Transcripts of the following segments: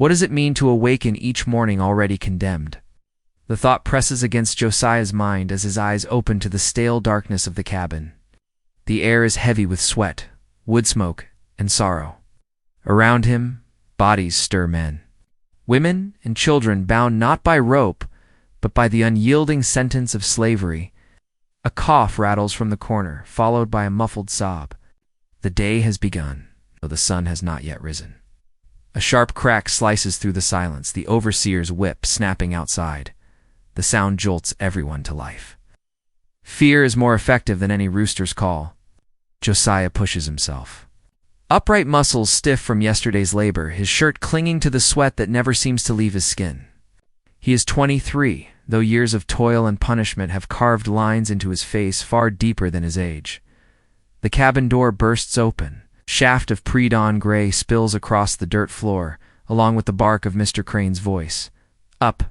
What does it mean to awaken each morning already condemned? The thought presses against Josiah's mind as his eyes open to the stale darkness of the cabin. The air is heavy with sweat, wood smoke, and sorrow. Around him, bodies stir men. Women and children bound not by rope, but by the unyielding sentence of slavery. A cough rattles from the corner, followed by a muffled sob. The day has begun, though the sun has not yet risen. A sharp crack slices through the silence, the overseer's whip snapping outside. The sound jolts everyone to life. Fear is more effective than any rooster's call. Josiah pushes himself. Upright muscles stiff from yesterday's labor, his shirt clinging to the sweat that never seems to leave his skin. He is 23, though years of toil and punishment have carved lines into his face far deeper than his age. The cabin door bursts open. Shaft of pre-dawn gray spills across the dirt floor, along with the bark of Mr. Crane's voice. Up.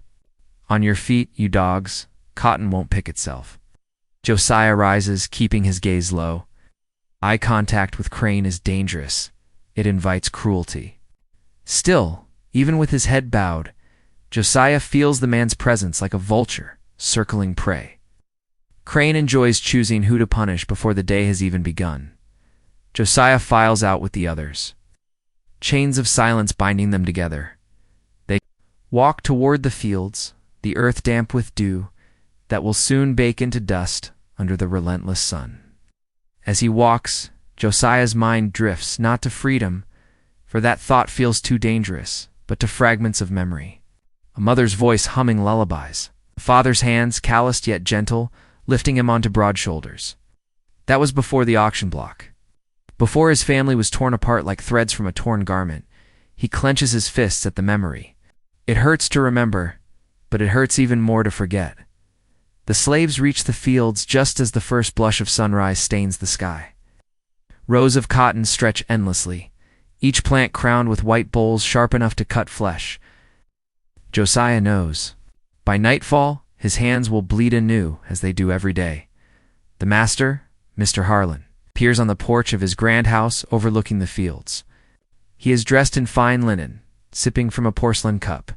On your feet, you dogs. Cotton won't pick itself. Josiah rises, keeping his gaze low. Eye contact with Crane is dangerous. It invites cruelty. Still, even with his head bowed, Josiah feels the man's presence like a vulture, circling prey. Crane enjoys choosing who to punish before the day has even begun. Josiah files out with the others, chains of silence binding them together. They walk toward the fields, the earth damp with dew, that will soon bake into dust under the relentless sun. As he walks, Josiah's mind drifts not to freedom, for that thought feels too dangerous, but to fragments of memory. A mother's voice humming lullabies, a father's hands, calloused yet gentle, lifting him onto broad shoulders. That was before the auction block. Before his family was torn apart like threads from a torn garment. He clenches his fists at the memory. It hurts to remember, but it hurts even more to forget. The slaves reach the fields just as the first blush of sunrise stains the sky. Rows of cotton stretch endlessly, each plant crowned with white bowls sharp enough to cut flesh. Josiah knows. By nightfall, his hands will bleed anew, as they do every day. The master, Mr. Harlan, appears on the porch of his grand house overlooking the fields. He is dressed in fine linen, sipping from a porcelain cup,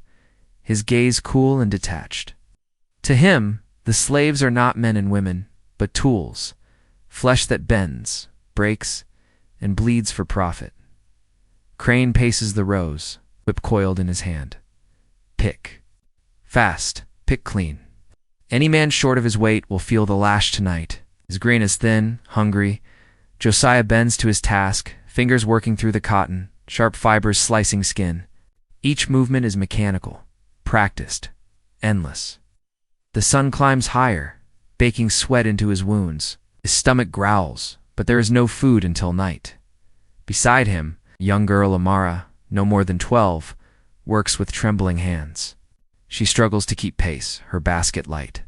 his gaze cool and detached. To him, the slaves are not men and women, but tools, flesh that bends, breaks, and bleeds for profit. Crane paces the rows, whip coiled in his hand. Pick. Fast, pick clean. Any man short of his weight will feel the lash tonight. His grain is thin, hungry. Josiah bends to his task, fingers working through the cotton, sharp fibers slicing skin. Each movement is mechanical, practiced, endless. The sun climbs higher, baking sweat into his wounds. His stomach growls, but there is no food until night. Beside him, a young girl Amara, no more than 12, works with trembling hands. She struggles to keep pace, her basket light.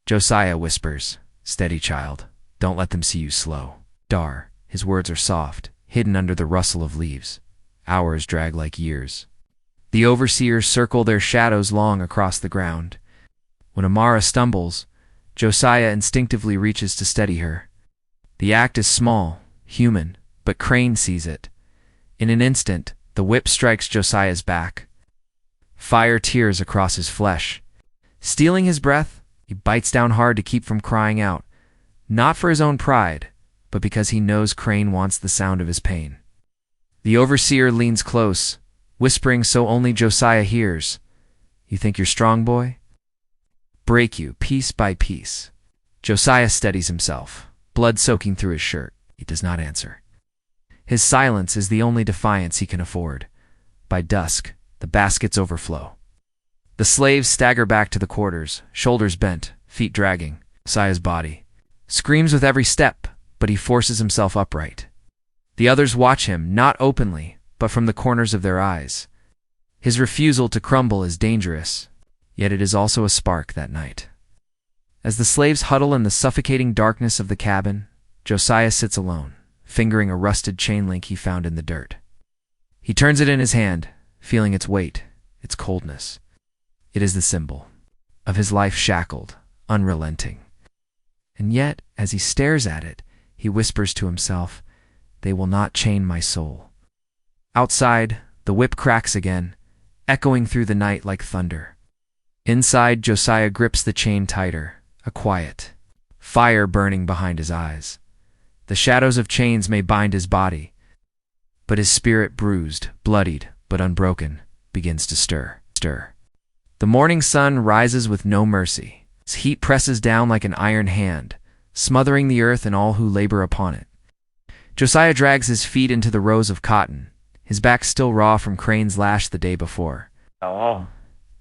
Josiah whispers, "Steady, child. Don't let them see you slow." Dar, his words are soft, hidden under the rustle of leaves. Hours drag like years. The overseers circle their shadows long across the ground. When Amara stumbles, Josiah instinctively reaches to steady her. The act is small, human, but Crane sees it. In an instant, the whip strikes Josiah's back. Fire tears across his flesh. Stealing his breath, he bites down hard to keep from crying out, not for his own pride, but because he knows Crane wants the sound of his pain. The overseer leans close, whispering so only Josiah hears, "You think you're strong, boy? Break you, piece by piece." Josiah steadies himself, blood soaking through his shirt. He does not answer. His silence is the only defiance he can afford. By dusk, the baskets overflow. The slaves stagger back to the quarters, shoulders bent, feet dragging. Josiah's body screams with every step, but he forces himself upright. The others watch him, not openly, but from the corners of their eyes. His refusal to crumble is dangerous, yet it is also a spark that night. As the slaves huddle in the suffocating darkness of the cabin, Josiah sits alone, fingering a rusted chain link he found in the dirt. He turns it in his hand, feeling its weight, its coldness. It is the symbol of his life shackled, unrelenting. And yet, as he stares at it, he whispers to himself, "They will not chain my soul." Outside, the whip cracks again, echoing through the night like thunder. Inside, Josiah grips the chain tighter, a quiet fire burning behind his eyes. The shadows of chains may bind his body, but his spirit, bruised, bloodied, but unbroken, begins to stir. The morning sun rises with no mercy. Its heat presses down like an iron hand, smothering the earth and all who labor upon it. Josiah drags his feet into the rows of cotton, his back still raw from Crane's lash the day before.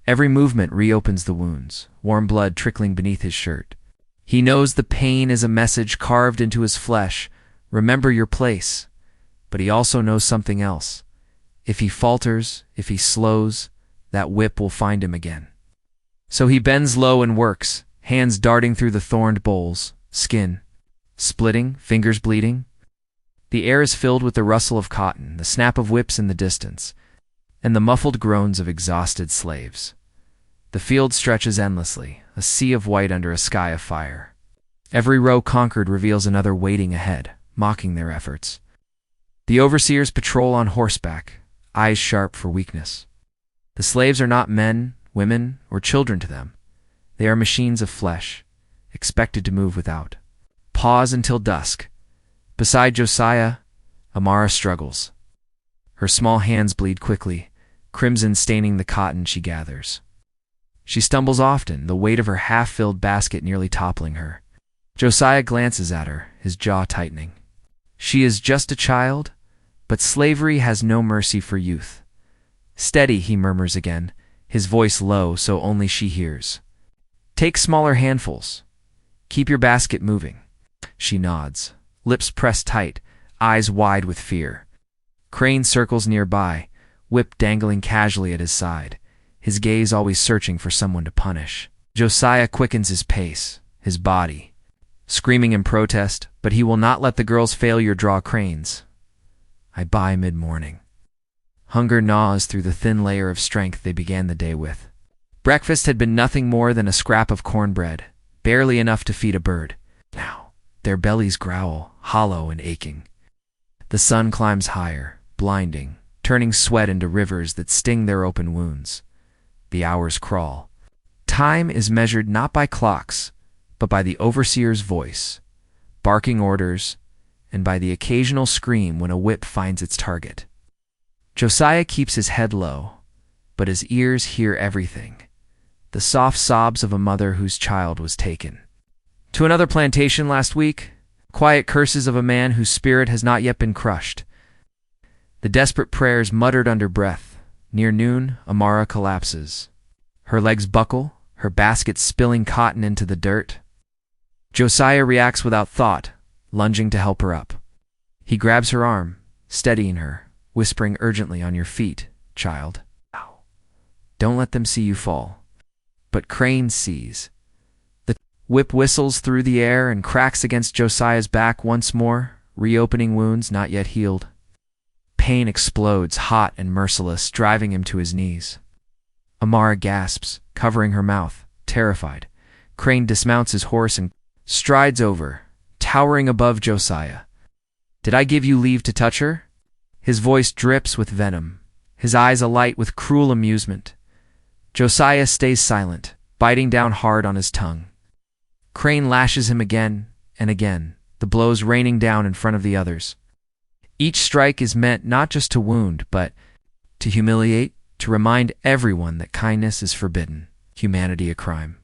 Every movement reopens the wounds, warm blood trickling beneath his shirt. He knows the pain is a message carved into his flesh. Remember your place. But he also knows something else. If he falters, if he slows, that whip will find him again. So he bends low and works, hands darting through the thorned bowls, skin splitting, fingers bleeding. The air is filled with the rustle of cotton, the snap of whips in the distance, and the muffled groans of exhausted slaves. The field stretches endlessly, a sea of white under a sky of fire. Every row conquered reveals another waiting ahead, mocking their efforts. The overseers patrol on horseback, eyes sharp for weakness. The slaves are not men, women, or children to them. They are machines of flesh, expected to move without pause until dusk. Beside Josiah, Amara struggles. Her small hands bleed quickly, crimson staining the cotton she gathers. She stumbles often, the weight of her half-filled basket nearly toppling her. Josiah glances at her, his jaw tightening. She is just a child, but slavery has no mercy for youth. Steady, he murmurs again, his voice low so only she hears. Take smaller handfuls. Keep your basket moving. She nods, lips pressed tight, eyes wide with fear. Crane circles nearby, whip dangling casually at his side, his gaze always searching for someone to punish. Josiah quickens his pace, his body, screaming in protest, but he will not let the girl's failure draw Crane's. I buy mid-morning. Hunger gnaws through the thin layer of strength they began the day with. Breakfast had been nothing more than a scrap of cornbread, barely enough to feed a bird. Now, their bellies growl, hollow and aching. The sun climbs higher, blinding, turning sweat into rivers that sting their open wounds. The hours crawl. Time is measured not by clocks, but by the overseer's voice, barking orders, and by the occasional scream when a whip finds its target. Josiah keeps his head low, but his ears hear everything. The soft sobs of a mother whose child was taken to another plantation last week, quiet curses of a man whose spirit has not yet been crushed. The desperate prayers muttered under breath. Near noon, Amara collapses. Her legs buckle, her basket spilling cotton into the dirt. Josiah reacts without thought, lunging to help her up. He grabs her arm, steadying her, whispering urgently, on your feet, child. Don't let them see you fall. But Crane sees. The whip whistles through the air and cracks against Josiah's back once more, reopening wounds not yet healed. Pain explodes, hot and merciless, driving him to his knees. Amara gasps, covering her mouth, terrified. Crane dismounts his horse and strides over, towering above Josiah. Did I give you leave to touch her? His voice drips with venom, his eyes alight with cruel amusement. Josiah stays silent, biting down hard on his tongue. Crane lashes him again and again, the blows raining down in front of the others. Each strike is meant not just to wound, but to humiliate, to remind everyone that kindness is forbidden, humanity a crime.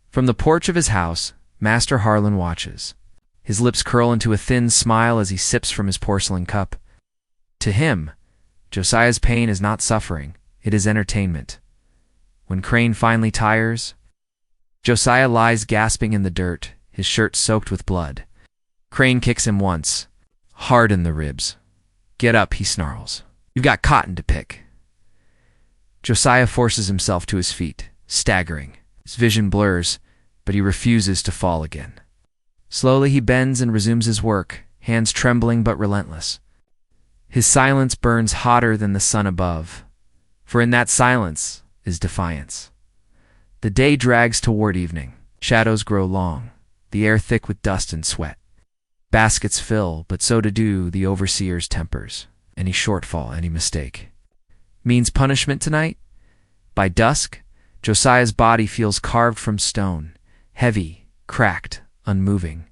From the porch of his house, Master Harlan watches. His lips curl into a thin smile as he sips from his porcelain cup. To him, Josiah's pain is not suffering, it is entertainment. When Crane finally tires, Josiah lies gasping in the dirt, his shirt soaked with blood. Crane kicks him once, hard in the ribs. Get up, he snarls. You've got cotton to pick. Josiah forces himself to his feet, staggering. His vision blurs, but he refuses to fall again. Slowly he bends and resumes his work, hands trembling but relentless. His silence burns hotter than the sun above, for in that silence is defiance. The day drags toward evening. Shadows grow long, the air thick with dust and sweat. Baskets fill, but so do the overseer's tempers. Any shortfall, any mistake. means punishment tonight? By dusk, Josiah's body feels carved from stone, heavy, cracked, unmoving.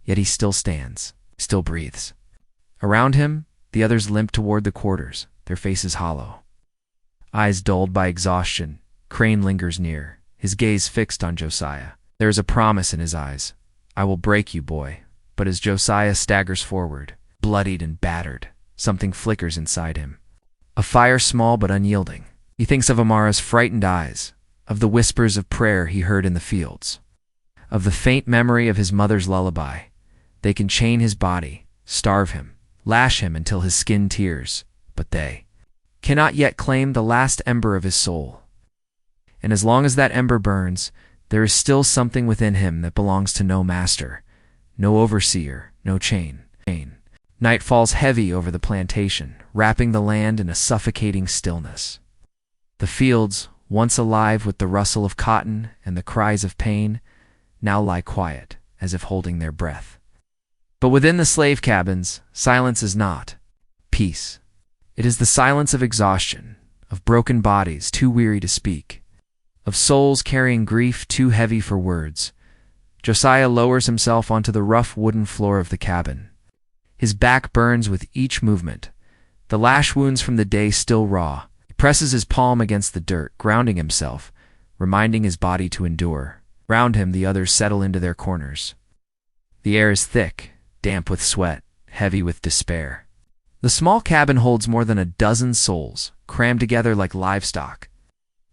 Yet he still stands, still breathes. Around him, the others limp toward the quarters, their faces hollow. Eyes dulled by exhaustion, Crane lingers near, his gaze fixed on Josiah. There is a promise in his eyes. I will break you, boy. But as Josiah staggers forward, bloodied and battered, something flickers inside him. A fire small but unyielding. He thinks of Amara's frightened eyes, of the whispers of prayer he heard in the fields, of the faint memory of his mother's lullaby. They can chain his body, starve him, lash him until his skin tears, but they cannot yet claim the last ember of his soul. And as long as that ember burns, there is still something within him that belongs to no master, no overseer, no chain. Night falls heavy over the plantation, wrapping the land in a suffocating stillness. The fields, once alive with the rustle of cotton and the cries of pain, now lie quiet, as if holding their breath. But within the slave cabins, silence is not peace. It is the silence of exhaustion, of broken bodies too weary to speak, of souls carrying grief too heavy for words. Josiah lowers himself onto the rough wooden floor of the cabin. His back burns with each movement, the lash wounds from the day still raw. He presses his palm against the dirt, grounding himself, reminding his body to endure. Round him, the others settle into their corners. The air is thick, damp with sweat, heavy with despair. The small cabin holds more than a dozen souls, crammed together like livestock.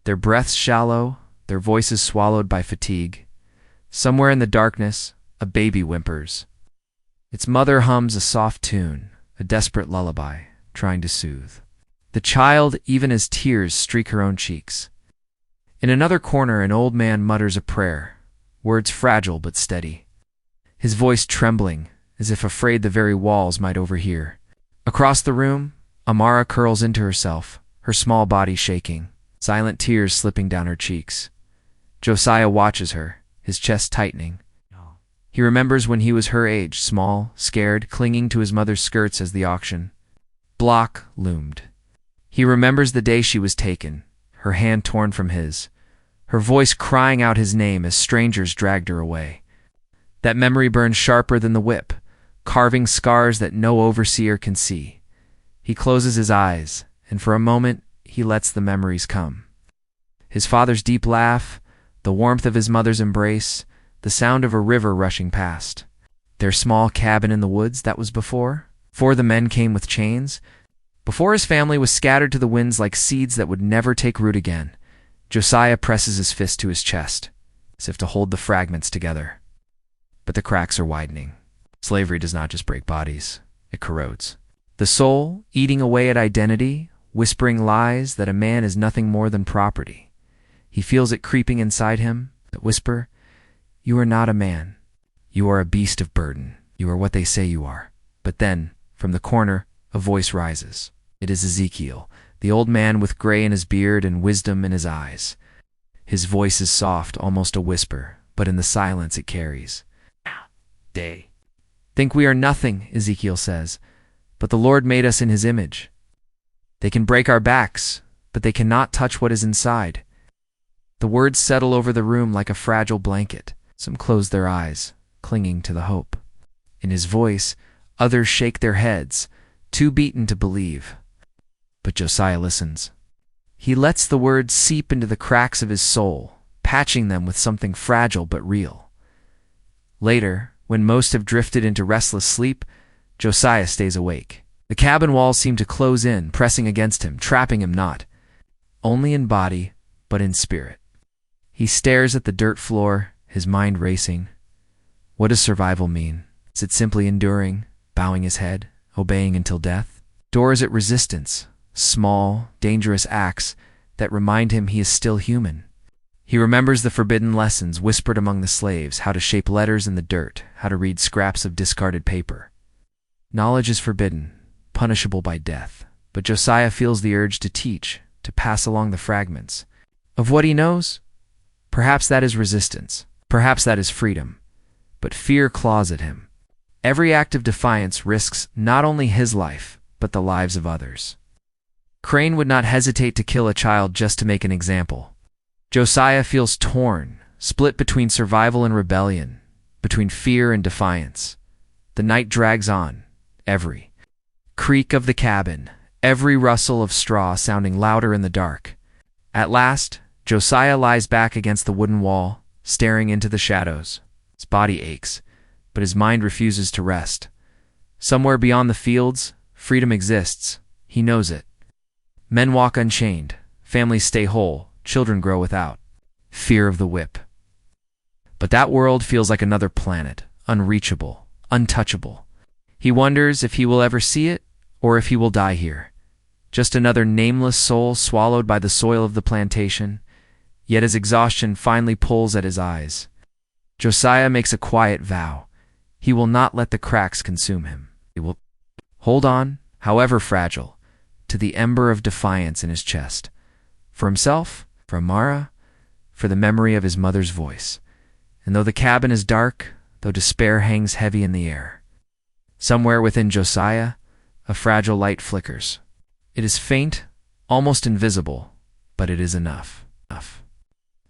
Their breaths shallow, their voices swallowed by fatigue. Somewhere in the darkness, a baby whimpers. Its mother hums a soft tune, a desperate lullaby, trying to soothe the child even as tears streak her own cheeks. In another corner, an old man mutters a prayer, words fragile but steady, his voice trembling as if afraid the very walls might overhear. Across the room, Amara curls into herself, her small body shaking, silent tears slipping down her cheeks. Josiah watches her, his chest tightening. He remembers when he was her age, small, scared, clinging to his mother's skirts as the auction block loomed. He remembers the day she was taken, her hand torn from his, her voice crying out his name as strangers dragged her away. That memory burns sharper than the whip, carving scars that no overseer can see. He closes his eyes, and for a moment he lets the memories come. His father's deep laugh, the warmth of his mother's embrace, the sound of a river rushing past. Their small cabin in the woods that was before the men came with chains, before his family was scattered to the winds like seeds that would never take root again. Josiah presses his fist to his chest, as if to hold the fragments together. But the cracks are widening. Slavery does not just break bodies, it corrodes the soul, eating away at identity, whispering lies that a man is nothing more than property. He feels it creeping inside him, that whisper, "You are not a man. You are a beast of burden. You are what they say you are." But then, from the corner, a voice rises. It is Ezekiel, the old man with gray in his beard and wisdom in his eyes. His voice is soft, almost a whisper, but in the silence it carries. They think we are nothing, Ezekiel says, but the Lord made us in his image. They can break our backs, but they cannot touch what is inside. The words settle over the room like a fragile blanket. Some close their eyes, clinging to the hope. In his voice, others shake their heads, too beaten to believe. But Josiah listens. He lets the words seep into the cracks of his soul, patching them with something fragile but real. Later, when most have drifted into restless sleep, Josiah stays awake. The cabin walls seem to close in, pressing against him, trapping him not only in body, but in spirit. He stares at the dirt floor, his mind racing. What does survival mean? Is it simply enduring, bowing his head, obeying until death? Or is it resistance, small, dangerous acts that remind him he is still human? He remembers the forbidden lessons whispered among the slaves, how to shape letters in the dirt, how to read scraps of discarded paper. Knowledge is forbidden, punishable by death, but Josiah feels the urge to teach, to pass along the fragments. Of what he knows? Perhaps that is resistance, perhaps that is freedom, but fear claws at him. Every act of defiance risks not only his life, but the lives of others. Crane would not hesitate to kill a child just to make an example. Josiah feels torn, split between survival and rebellion, between fear and defiance. The night drags on, every creak of the cabin, every rustle of straw sounding louder in the dark. At last, Josiah lies back against the wooden wall, staring into the shadows. His body aches, but his mind refuses to rest. Somewhere beyond the fields, freedom exists. He knows it. Men walk unchained, families stay whole, children grow without fear of the whip. But that world feels like another planet, unreachable, untouchable. He wonders if he will ever see it, or if he will die here. Just another nameless soul swallowed by the soil of the plantation, yet as exhaustion finally pulls at his eyes. Josiah makes a quiet vow. He will not let the cracks consume him. He will hold on, however fragile, to the ember of defiance in his chest. For himself, for Amara, for the memory of his mother's voice. And though the cabin is dark, though despair hangs heavy in the air, somewhere within Josiah, a fragile light flickers. It is faint, almost invisible, but it is enough.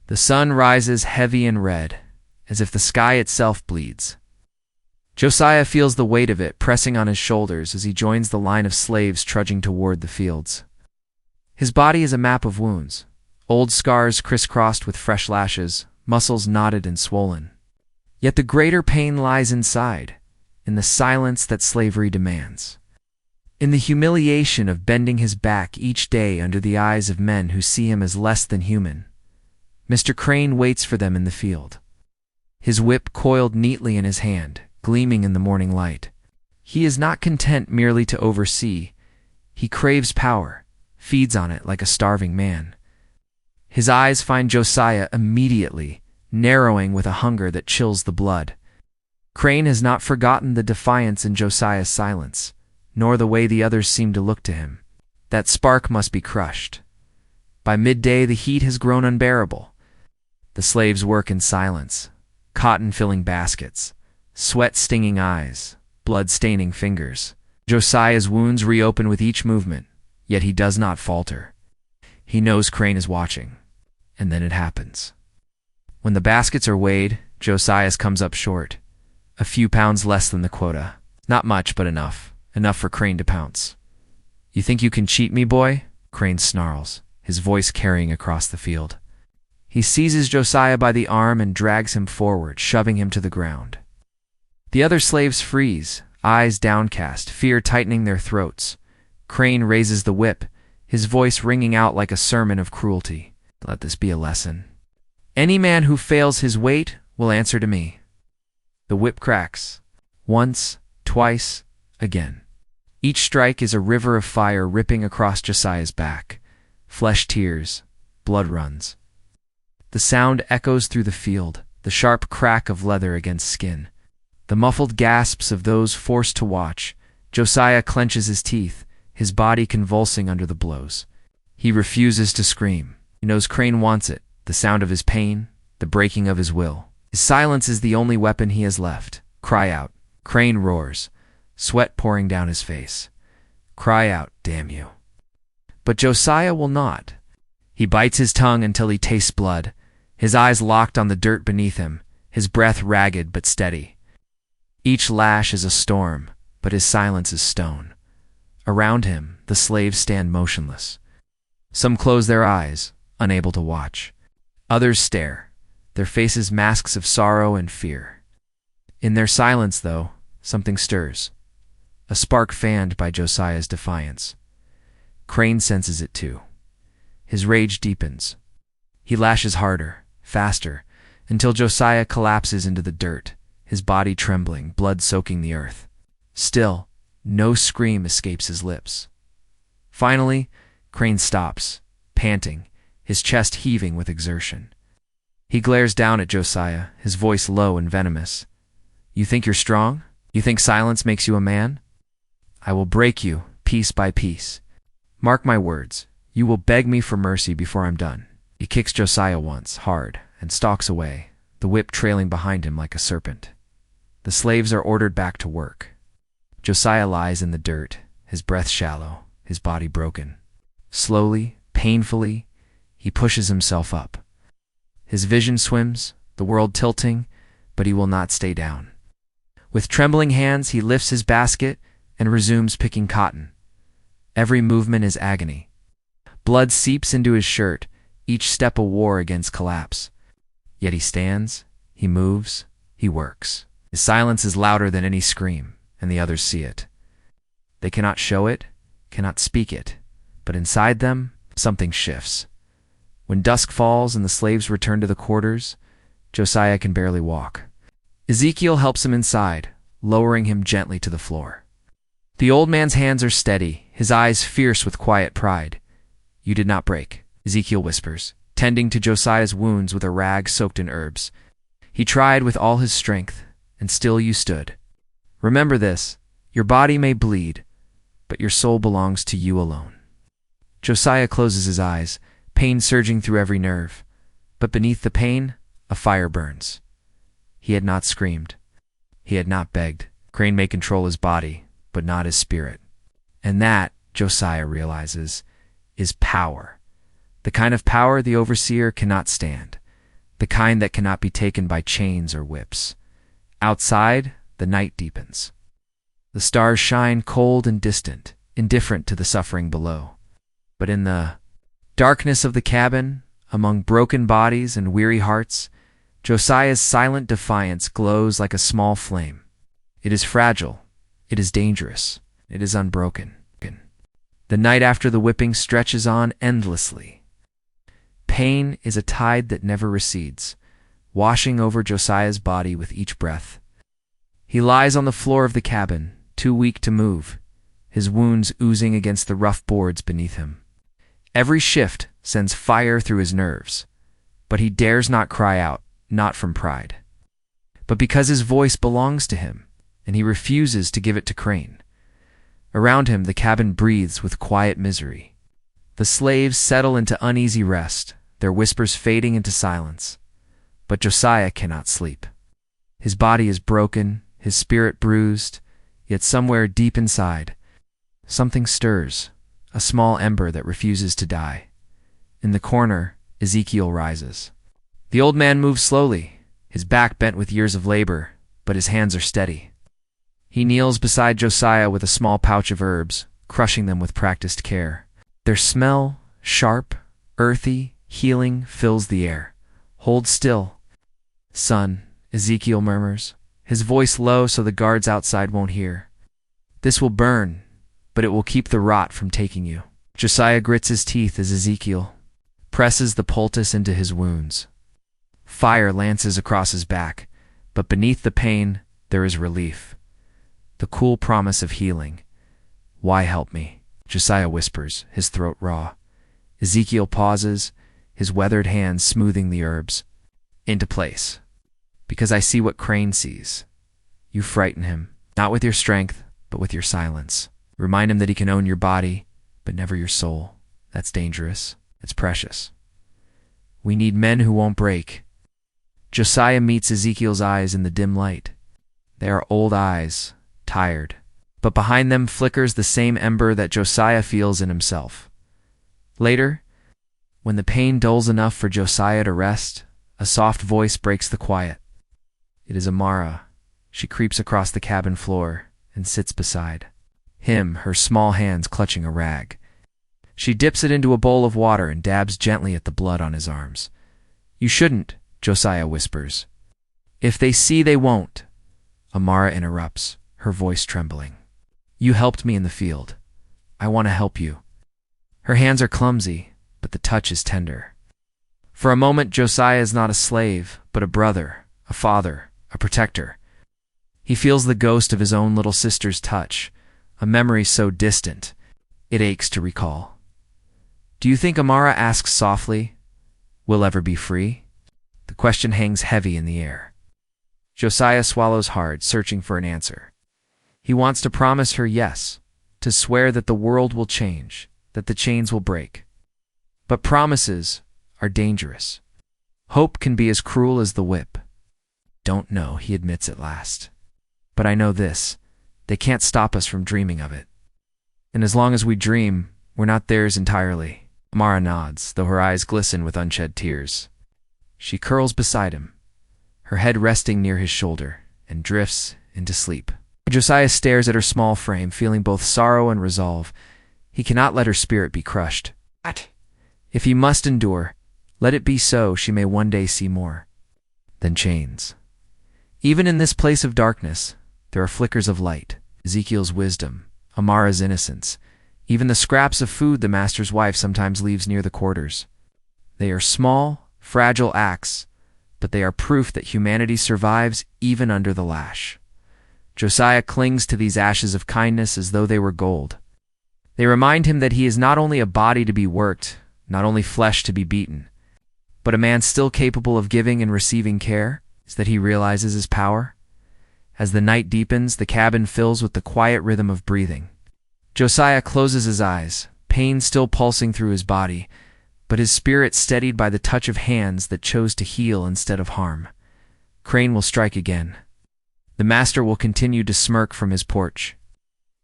The sun rises heavy and red, as if the sky itself bleeds. Josiah feels the weight of it pressing on his shoulders as he joins the line of slaves trudging toward the fields. His body is a map of wounds, old scars crisscrossed with fresh lashes, muscles knotted and swollen. Yet the greater pain lies inside, in the silence that slavery demands. In the humiliation of bending his back each day under the eyes of men who see him as less than human. Mr. Crane waits for them in the field, his whip coiled neatly in his hand, gleaming in the morning light. He is not content merely to oversee. He craves power, feeds on it like a starving man. His eyes find Josiah immediately, narrowing with a hunger that chills the blood. Crane has not forgotten the defiance in Josiah's silence, nor the way the others seem to look to him. That spark must be crushed. By midday, the heat has grown unbearable. The slaves work in silence, cotton filling baskets, sweat stinging eyes, blood staining fingers. Josiah's wounds reopen with each movement, yet he does not falter. He knows Crane is watching, and then it happens. When the baskets are weighed, Josiah's comes up short, a few pounds less than the quota. Not much, but enough for Crane to pounce. "You think you can cheat me, boy?" Crane snarls, his voice carrying across the field. He seizes Josiah by the arm and drags him forward, shoving him to the ground. The other slaves freeze, eyes downcast, fear tightening their throats. Crane raises the whip, his voice ringing out like a sermon of cruelty. "Let this be a lesson. Any man who fails his weight will answer to me." The whip cracks. Once, twice, again. Each strike is a river of fire ripping across Josiah's back. Flesh tears, blood runs. The sound echoes through the field, the sharp crack of leather against skin. The muffled gasps of those forced to watch. Josiah clenches his teeth, his body convulsing under the blows. He refuses to scream. He knows Crane wants it, the sound of his pain, the breaking of his will. His silence is the only weapon he has left. "Cry out." Crane roars, sweat pouring down his face. "Cry out, damn you." But Josiah will not. He bites his tongue until he tastes blood, his eyes locked on the dirt beneath him, his breath ragged but steady. Each lash is a storm, but his silence is stone. Around him, the slaves stand motionless. Some close their eyes, unable to watch. Others stare, their faces masks of sorrow and fear. In their silence, though, something stirs. A spark fanned by Josiah's defiance. Crane senses it too. His rage deepens. He lashes harder, faster, until Josiah collapses into the dirt, his body trembling, blood soaking the earth. Still, no scream escapes his lips. Finally, Crane stops, panting, his chest heaving with exertion. He glares down at Josiah, his voice low and venomous. "You think you're strong? You think silence makes you a man? I will break you, piece by piece. Mark my words, you will beg me for mercy before I'm done." He kicks Josiah once, hard, and stalks away, the whip trailing behind him like a serpent. The slaves are ordered back to work. Josiah lies in the dirt, his breath shallow, his body broken. Slowly, painfully, he pushes himself up. His vision swims, the world tilting, but he will not stay down. With trembling hands, he lifts his basket and resumes picking cotton. Every movement is agony. Blood seeps into his shirt, each step a war against collapse. Yet he stands, he moves, he works. His silence is louder than any scream, and the others see it. They cannot show it, cannot speak it, but inside them, something shifts. When dusk falls and the slaves return to the quarters, Josiah can barely walk. Ezekiel helps him inside, lowering him gently to the floor. The old man's hands are steady, his eyes fierce with quiet pride. "You did not break," Ezekiel whispers, tending to Josiah's wounds with a rag soaked in herbs. "He tried with all his strength, and still you stood. Remember this, your body may bleed, but your soul belongs to you alone." Josiah closes his eyes, pain surging through every nerve. But beneath the pain, a fire burns. He had not screamed. He had not begged. Crane may control his body, but not his spirit. And that, Josiah realizes, is power. The kind of power the overseer cannot stand. The kind that cannot be taken by chains or whips. Outside, the night deepens. The stars shine cold and distant, indifferent to the suffering below. But in the darkness of the cabin, among broken bodies and weary hearts, Josiah's silent defiance glows like a small flame. It is fragile. It is dangerous. It is unbroken. The night after the whipping stretches on endlessly. Pain is a tide that never recedes, washing over Josiah's body with each breath. He lies on the floor of the cabin, too weak to move, his wounds oozing against the rough boards beneath him. Every shift sends fire through his nerves, but he dares not cry out, not from pride, but because his voice belongs to him, and he refuses to give it to Crane. Around him, the cabin breathes with quiet misery. The slaves settle into uneasy rest, their whispers fading into silence. But Josiah cannot sleep. His body is broken, his spirit bruised, yet somewhere deep inside, something stirs, a small ember that refuses to die. In the corner, Ezekiel rises. The old man moves slowly, his back bent with years of labor, but his hands are steady. He kneels beside Josiah with a small pouch of herbs, crushing them with practiced care. Their smell, sharp, earthy, healing, fills the air. "Hold still, son," Ezekiel murmurs, his voice low so the guards outside won't hear. "This will burn, but it will keep the rot from taking you." Josiah grits his teeth as Ezekiel presses the poultice into his wounds. Fire lances across his back, but beneath the pain there is relief. The cool promise of healing. "Why help me?" Josiah whispers, his throat raw. Ezekiel pauses, his weathered hands smoothing the herbs. "Into place. Because I see what Crane sees. You frighten him, not with your strength, but with your silence. Remind him that he can own your body, but never your soul. That's dangerous. It's precious. We need men who won't break." Josiah meets Ezekiel's eyes in the dim light. They are old eyes, tired, but behind them flickers the same ember that Josiah feels in himself. Later, when the pain dulls enough for Josiah to rest, a soft voice breaks the quiet. It is Amara. She creeps across the cabin floor and sits beside him, her small hands clutching a rag. She dips it into a bowl of water and dabs gently at the blood on his arms. "You shouldn't," Josiah whispers. "If they see, they won't." Amara interrupts, her voice trembling. "You helped me in the field. I want to help you." Her hands are clumsy, but the touch is tender. For a moment, Josiah is not a slave, but a brother, a father, a protector. He feels the ghost of his own little sister's touch, a memory so distant, it aches to recall. "Do you think," Amara asks softly, "we'll ever be free?" The question hangs heavy in the air. Josiah swallows hard, searching for an answer. He wants to promise her yes, to swear that the world will change, that the chains will break. But promises are dangerous. Hope can be as cruel as the whip. "Don't know," he admits at last. "But I know this, they can't stop us from dreaming of it. And as long as we dream, We're not theirs entirely. Amara nods, though her eyes glisten with unshed tears. She curls beside him, her head resting near his shoulder, and drifts into sleep. Josiah stares at her small frame, feeling both sorrow and resolve. He cannot let her spirit be crushed. If he must endure, let it be so she may one day see more than chains. Even in this place of darkness, there are flickers of light. Ezekiel's wisdom, Amara's innocence, even the scraps of food the master's wife sometimes leaves near the quarters. They are small, fragile acts, but they are proof that humanity survives even under the lash. Josiah clings to these ashes of kindness as though they were gold. They remind him that he is not only a body to be worked, not only flesh to be beaten, but a man still capable of giving and receiving care, is that he realizes his power. As the night deepens, the cabin fills with the quiet rhythm of breathing. Josiah closes his eyes, pain still pulsing through his body, but his spirit steadied by the touch of hands that chose to heal instead of harm. Crane will strike again. The master will continue to smirk from his porch.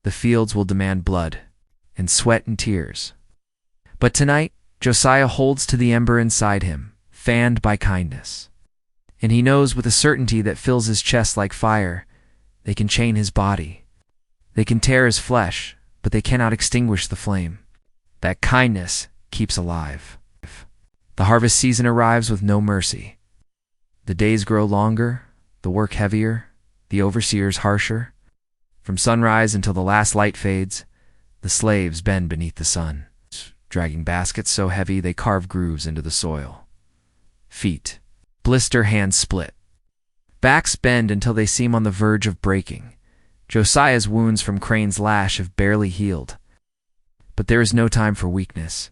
The fields will demand blood, and sweat and tears. But tonight, Josiah holds to the ember inside him, fanned by kindness. And he knows with a certainty that fills his chest like fire, they can chain his body. They can tear his flesh, but they cannot extinguish the flame. That kindness keeps alive. The harvest season arrives with no mercy. The days grow longer, the work heavier, the overseers harsher. From sunrise until the last light fades, the slaves bend beneath the sun, dragging baskets so heavy they carve grooves into the soil. Feet blister, hands split. Backs bend until they seem on the verge of breaking. Josiah's wounds from Crane's lash have barely healed. But there is no time for weakness.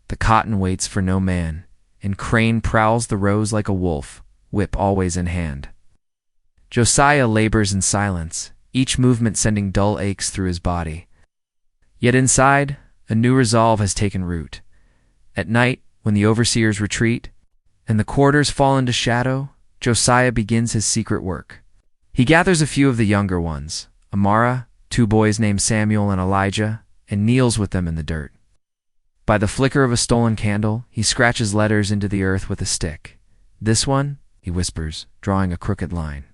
The cotton waits for no man, and Crane prowls the rows like a wolf, whip always in hand. Josiah labors in silence, each movement sending dull aches through his body. Yet inside, a new resolve has taken root. At night, when the overseers retreat, and the quarters fall into shadow, Josiah begins his secret work. He gathers a few of the younger ones, Amara, 2 boys named Samuel and Elijah, and kneels with them in the dirt. By the flicker of a stolen candle, he scratches letters into the earth with a stick. This one, he whispers, drawing a crooked line,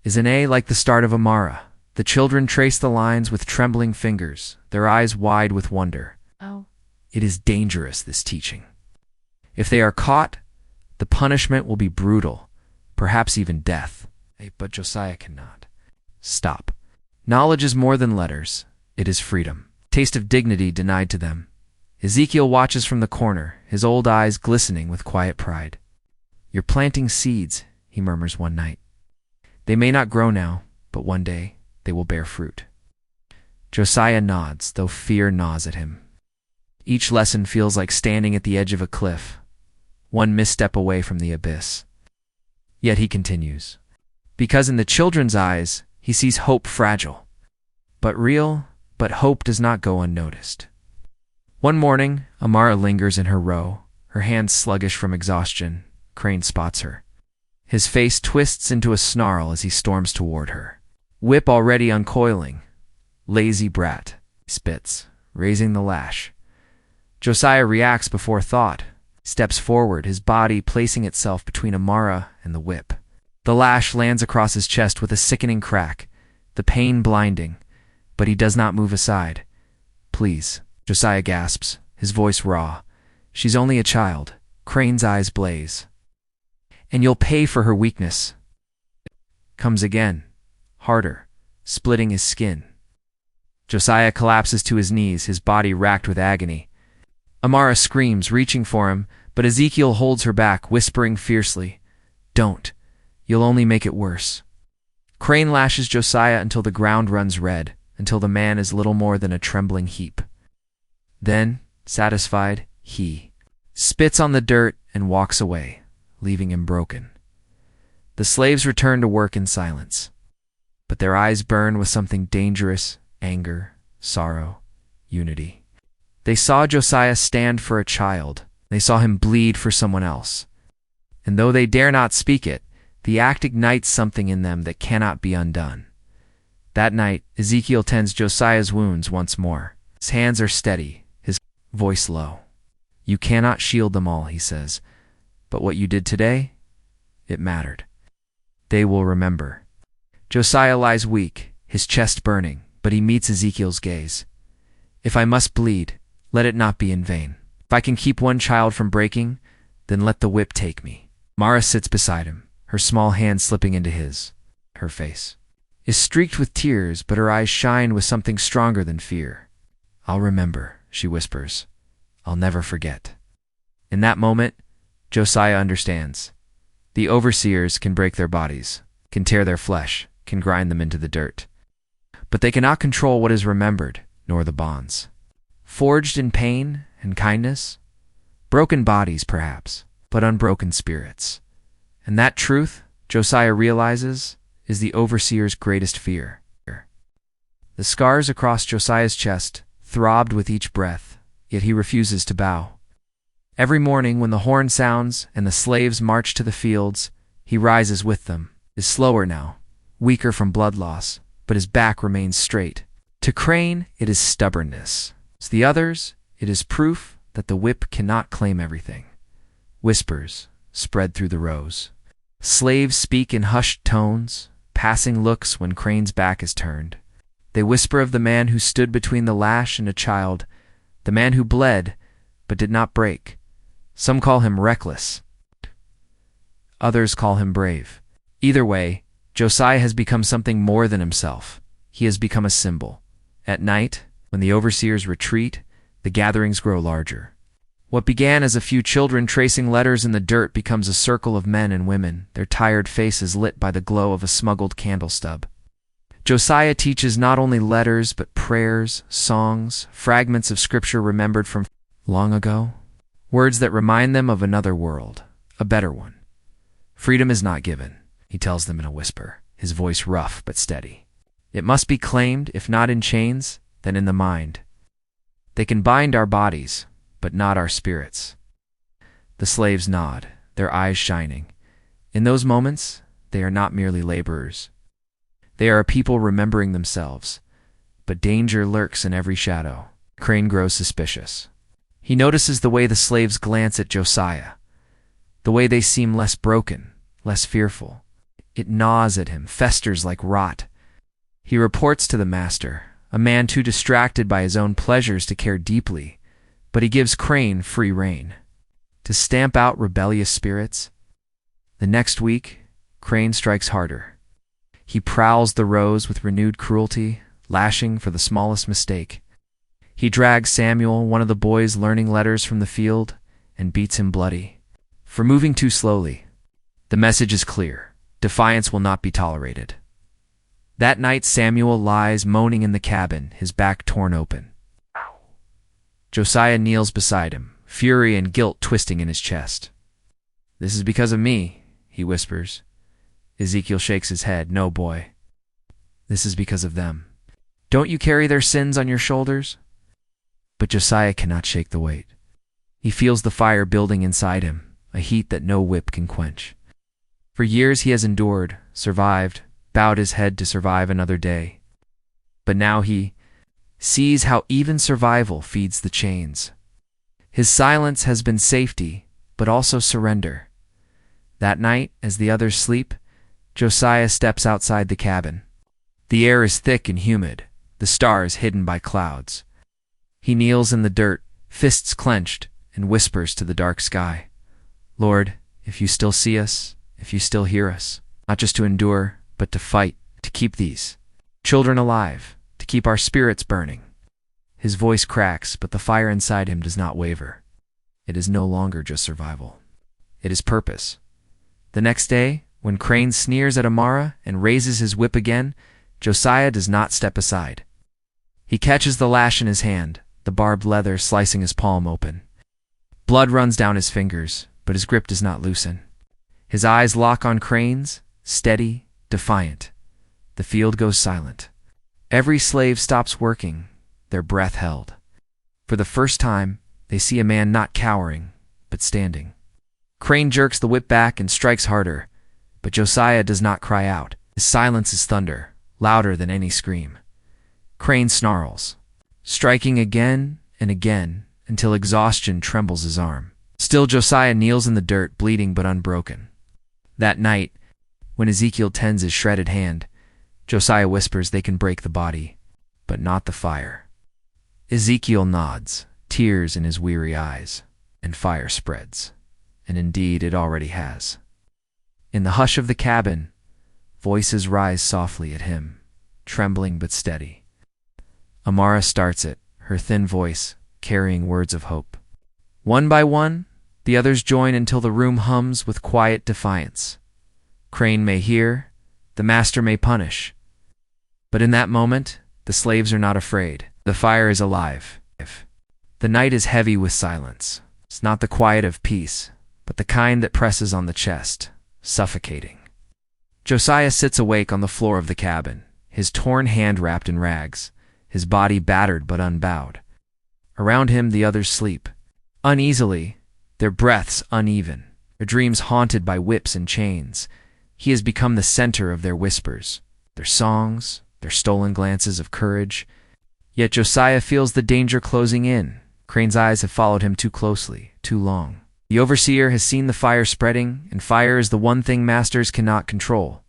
is an A like the start of Amara. The children trace the lines with trembling fingers, their eyes wide with wonder. Oh. It is dangerous, this teaching. If they are caught, the punishment will be brutal, perhaps even death. But Josiah cannot stop. Knowledge is more than letters. It is freedom. Taste of dignity denied to them. Ezekiel watches from the corner, his old eyes glistening with quiet pride. "You're planting seeds," he murmurs one night. "They may not grow now, but one day they will bear fruit." Josiah nods, though fear gnaws at him. Each lesson feels like standing at the edge of a cliff, one misstep away from the abyss. Yet he continues, because in the children's eyes, he sees hope fragile, but real, but hope does not go unnoticed. One morning, Amara lingers in her row, her hands sluggish from exhaustion. Crane spots her. His face twists into a snarl as he storms toward her. Whip already uncoiling. "Lazy brat," he spits, raising the lash. Josiah reacts before thought, steps forward, his body placing itself between Amara and the whip. The lash lands across his chest with a sickening crack, the pain blinding, but he does not move aside. "Please," Josiah gasps, his voice raw. "She's only a child." Crane's eyes blaze. "And you'll pay for her weakness." Comes again, harder, splitting his skin. Josiah collapses to his knees, his body racked with agony. Amara screams, reaching for him, but Ezekiel holds her back, whispering fiercely, "Don't. You'll only make it worse." Crane lashes Josiah until the ground runs red, until the man is little more than a trembling heap. Then, satisfied, he spits on the dirt and walks away, leaving him broken. The slaves return to work in silence, but their eyes burn with something dangerous: anger, sorrow, unity. They saw Josiah stand for a child. They saw him bleed for someone else. And though they dare not speak it, the act ignites something in them that cannot be undone. That night, Ezekiel tends Josiah's wounds once more. His hands are steady, his voice low. You cannot shield them all, he says, but what you did today, it mattered. They will remember. Josiah lies weak, his chest burning, but he meets Ezekiel's gaze. If I must bleed, let it not be in vain. If I can keep one child from breaking, then let the whip take me. Mara sits beside him, her small hand slipping into his. Her face is streaked with tears, but her eyes shine with something stronger than fear. I'll remember, she whispers. I'll never forget. In that moment, Josiah understands. The overseers can break their bodies, can tear their flesh, can grind them into the dirt. But they cannot control what is remembered, nor the bonds. Forged in pain and kindness, broken bodies perhaps, but unbroken spirits. And that truth, Josiah realizes, is the overseer's greatest fear. The scars across Josiah's chest throbbed with each breath, yet he refuses to bow. Every morning when the horn sounds and the slaves march to the fields, he rises with them, is slower now, weaker from blood loss, but his back remains straight. To Crane, it is stubbornness. To the others, it is proof that the whip cannot claim everything. Whispers spread through the rows. Slaves speak in hushed tones, passing looks when Crane's back is turned. They whisper of the man who stood between the lash and a child, the man who bled but did not break. Some call him reckless. Others call him brave. Either way, Josiah has become something more than himself. He has become a symbol. At night, when the overseers retreat, the gatherings grow larger. What began as a few children tracing letters in the dirt becomes a circle of men and women, their tired faces lit by the glow of a smuggled candle stub. Josiah teaches not only letters but prayers, songs, fragments of scripture remembered from long ago, words that remind them of another world, a better one. Freedom is not given, he tells them in a whisper, his voice rough but steady. It must be claimed, if not in chains, then in the mind. They can bind our bodies, but not our spirits. The slaves nod, their eyes shining. In those moments, they are not merely laborers. They are a people remembering themselves, but danger lurks in every shadow. Crane grows suspicious. He notices the way the slaves glance at Josiah, the way they seem less broken, less fearful. It gnaws at him, festers like rot. He reports to the master, a man too distracted by his own pleasures to care deeply, but he gives Crane free rein to stamp out rebellious spirits. The next week, Crane strikes harder. He prowls the rows with renewed cruelty, lashing for the smallest mistake. He drags Samuel, one of the boys learning letters from the field, and beats him bloody for moving too slowly. The message is clear. Defiance will not be tolerated. That night, Samuel lies moaning in the cabin, his back torn open. Josiah kneels beside him, fury and guilt twisting in his chest. This is because of me, he whispers. Ezekiel shakes his head. No, boy. This is because of them. Don't you carry their sins on your shoulders? But Josiah cannot shake the weight. He feels the fire building inside him, a heat that no whip can quench. For years he has endured, survived, bowed his head to survive another day. But now he sees how even survival feeds the chains. His silence has been safety, but also surrender. That night, as the others sleep, Josiah steps outside the cabin. The air is thick and humid, the stars hidden by clouds. He kneels in the dirt, fists clenched, and whispers to the dark sky, Lord, if you still see us, if you still hear us, not just to endure, but to fight, to keep these children alive, to keep our spirits burning. His voice cracks, but the fire inside him does not waver. It is no longer just survival. It is purpose. The next day, when Crane sneers at Amara and raises his whip again, Josiah does not step aside. He catches the lash in his hand, the barbed leather slicing his palm open. Blood runs down his fingers, but his grip does not loosen. His eyes lock on Crane's, steady, defiant. The field goes silent. Every slave stops working, their breath held. For the first time, they see a man not cowering, but standing. Crane jerks the whip back and strikes harder, but Josiah does not cry out. His silence is thunder, louder than any scream. Crane snarls, striking again and again until exhaustion trembles his arm. Still Josiah kneels in the dirt, bleeding but unbroken. That night, when Ezekiel tends his shredded hand, Josiah whispers they can break the body, but not the fire. Ezekiel nods, tears in his weary eyes, and fire spreads. And indeed it already has. In the hush of the cabin, voices rise softly at him, trembling but steady. Amara starts it, her thin voice carrying words of hope. One by one, the others join until the room hums with quiet defiance. Crane may hear, the master may punish. But in that moment, the slaves are not afraid. The fire is alive. The night is heavy with silence. It's not the quiet of peace, but the kind that presses on the chest, suffocating. Josiah sits awake on the floor of the cabin, his torn hand wrapped in rags, his body battered but unbowed. Around him the others sleep, uneasily, their breaths uneven, their dreams haunted by whips and chains. He has become the center of their whispers, their songs, their stolen glances of courage. Yet Josiah feels the danger closing in. Crane's eyes have followed him too closely, too long. The overseer has seen the fire spreading, and fire is the one thing masters cannot control.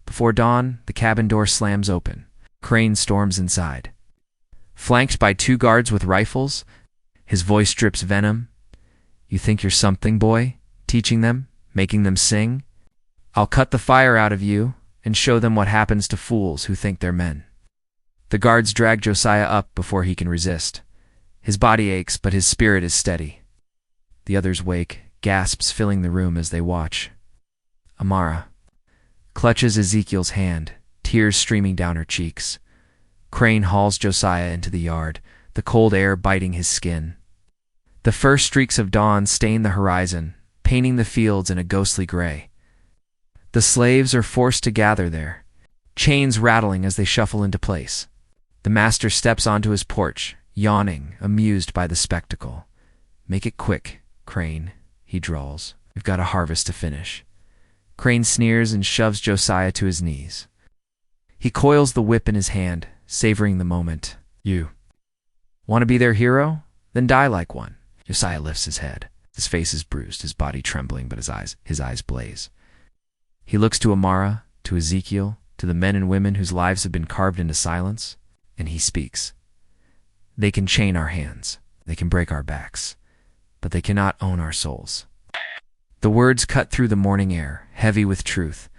Before dawn, the cabin door slams open. Crane storms inside. Flanked by 2 guards with rifles, his voice drips venom. You think you're something, boy? Teaching them? Making them sing? I'll cut the fire out of you and show them what happens to fools who think they're men. The guards drag Josiah up before he can resist. His body aches, but his spirit is steady. The others wake, gasps filling the room as they watch. Amara clutches Ezekiel's hand, tears streaming down her cheeks. Crane hauls Josiah into the yard, the cold air biting his skin. The first streaks of dawn stain the horizon, painting the fields in a ghostly gray. The slaves are forced to gather there, chains rattling as they shuffle into place. The master steps onto his porch, yawning, amused by the spectacle. Make it quick, Crane, he drawls. We've got a harvest to finish. Crane sneers and shoves Josiah to his knees. He coils the whip in his hand, savoring the moment. You want to be their hero? Then die like one. Josiah lifts his head. His face is bruised, his body trembling, but his eyes blaze. He looks to Amara, to Ezekiel, to the men and women whose lives have been carved into silence, and he speaks. They can chain our hands, they can break our backs, but they cannot own our souls. The words cut through the morning air, heavy with truth.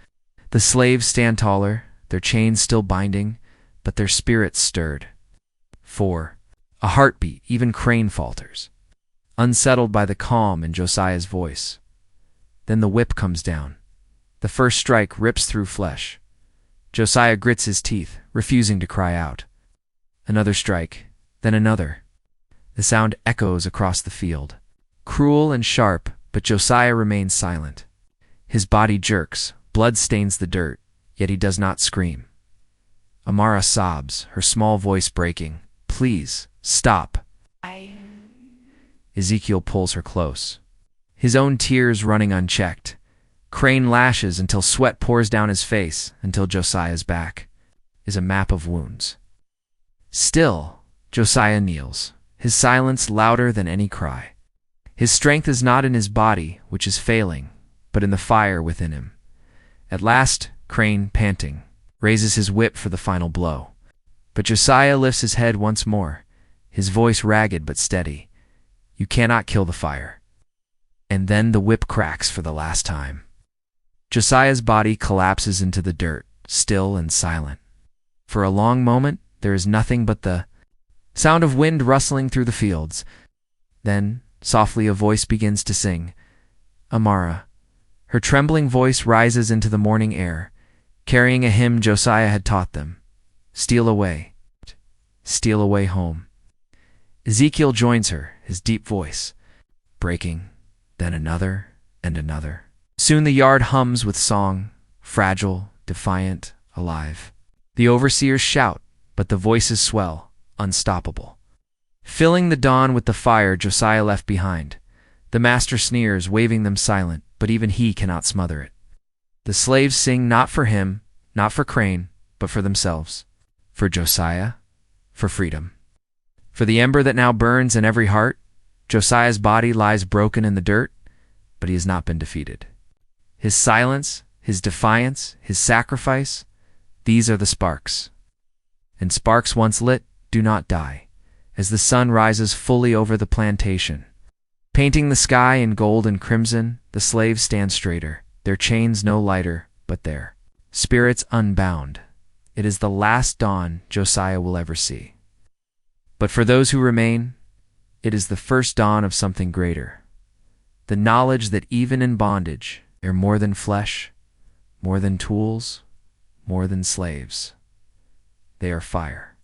The slaves stand taller, their chains still binding, but their spirits stirred. 4. A heartbeat, even Crane falters, unsettled by the calm in Josiah's voice. Then the whip comes down. The first strike rips through flesh. Josiah grits his teeth, refusing to cry out. Another strike, then another. The sound echoes across the field. Cruel and sharp, but Josiah remains silent. His body jerks, blood stains the dirt, yet he does not scream. Amara sobs, her small voice breaking. Please, stop. Ezekiel pulls her close, his own tears running unchecked. Crane lashes until sweat pours down his face, until Josiah's back is a map of wounds. Still, Josiah kneels, his silence louder than any cry. His strength is not in his body, which is failing, but in the fire within him. At last, Crane, panting, raises his whip for the final blow. But Josiah lifts his head once more, his voice ragged but steady. You cannot kill the fire. And then the whip cracks for the last time. Josiah's body collapses into the dirt, still and silent. For a long moment, there is nothing but the sound of wind rustling through the fields. Then, softly a voice begins to sing. Amara. Her trembling voice rises into the morning air, carrying a hymn Josiah had taught them. Steal away home. Ezekiel joins her, his deep voice, breaking, then another and another. Soon the yard hums with song, fragile, defiant, alive. The overseers shout, but the voices swell, unstoppable. Filling the dawn with the fire Josiah left behind. The master sneers, waving them silent, but even he cannot smother it. The slaves sing not for him, not for Crane, but for themselves. For Josiah, for freedom. For the ember that now burns in every heart, Josiah's body lies broken in the dirt, but he has not been defeated. His silence, his defiance, his sacrifice, these are the sparks. And sparks once lit do not die, as the sun rises fully over the plantation. Painting the sky in gold and crimson, the slaves stand straighter, their chains no lighter, but their spirits unbound. It is the last dawn Josiah will ever see. But for those who remain, it is the first dawn of something greater. The knowledge that even in bondage, they're more than flesh, more than tools, more than slaves. They are fire.